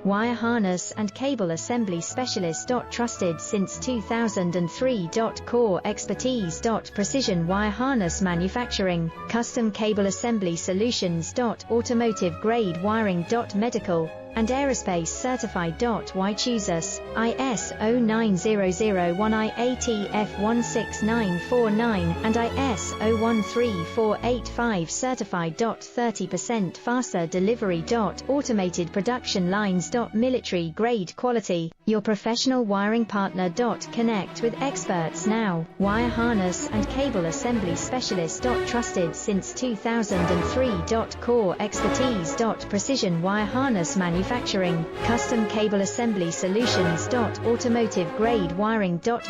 Wire harness and cable assembly specialist. Trusted since 2003. Core expertise. Precision wire harness manufacturing, custom cable assembly solutions. Automotive grade wiring. Medical and aerospace certified. Why choose us? ISO 9001, IATF 16949 and ISO 13485 certified. 30% faster delivery. Automated production lines. Military grade quality, your professional wiring partner. Connect with experts now. Wire harness and cable assembly specialist. Trusted since 2003. Core expertise. Precision wire harness manufacturing, custom cable assembly solutions. Automotive grade wiring. Medical